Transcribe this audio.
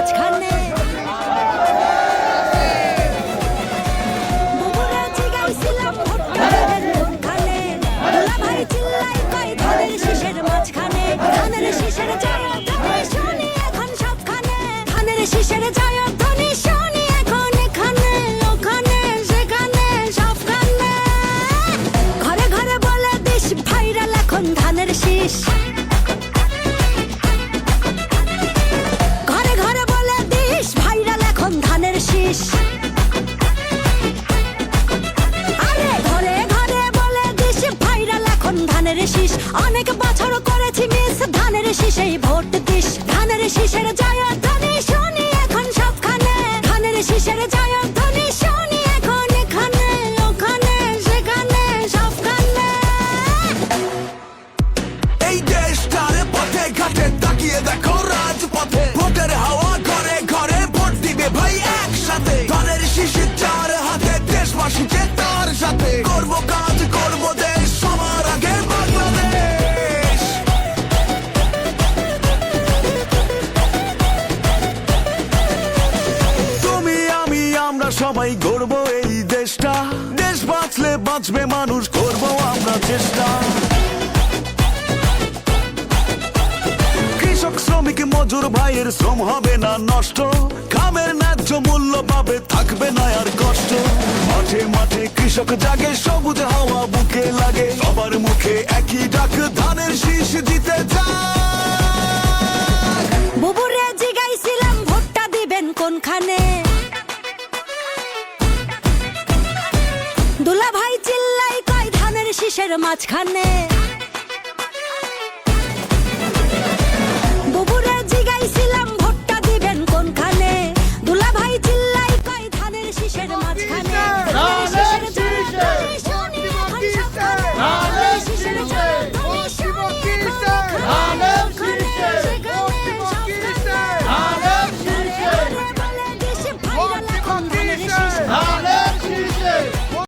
মাঝখানে বুবুরা জিগাইছিলাম ভুট্টা দিবেন কোনখানে দুলাভাই চিল্লাই কয় ধানের শীষের মাঝখানে ধানের শীষের জয়ধ্বনি শুনি এখন সবখানে ধানের শীষের জয়ধ্বনি শুনি এখন এখানে ওখানে সেখানে সবখানে ঘরে ঘরে বলে দিস ভাইরাল এখন ধানের শীষ ঘরে ঘরে বলে দিস ভাইরাল এখন ধানের শীষ আরে ঘরে ঘরে বলে দিস ভাইরাল এখন ধানের শীষ অনেক বছর করেছি মিস ধানের শীষেই ভোট দিস ধানের শীষের জয়ধ্বনি শুনি এখন সবখানে ধানের শীষের জয়ধ্বনি শুনি এখন এখানে ওখানে সেখানে সবখানে এই দেশটার পথে ঘাটে তাকিয়ে দেখো রাজপথে ভোটের হাওয়া ঘরে ঘরে ভোট দিবে ভাই একসাথে ধানের শীষে চার হাতে দেশবাসীকে তার সাথে করবো কাজ করবো দেশ সবার আগে বাংলাদেশ তুমি আমি আমরা সবাই গড়বো এই দেশটা দেশ বাঁচলে বাঁচবে মানুষ করবো আমরা চেষ্টা কৃষক শ্রমিক মজুর ভাইয়ের শ্রম হবে না নষ্ট কামের ন্যায্য মূল্য পাবে থাকবে না আর কষ্ট মাঠে মাঠে কৃষক জাগে সবুজ হাওয়া বুকে লাগে সবার মুখে একই ডাক ধানের শীষ জিতে যাক বুবুরে জিগাইছিলাম ভোটটা দিবেন কোনখানে দুলাভাই চিল্লাই কয় ধানের শীষের মাঝখানে বুবুরে জিগাইছিলাম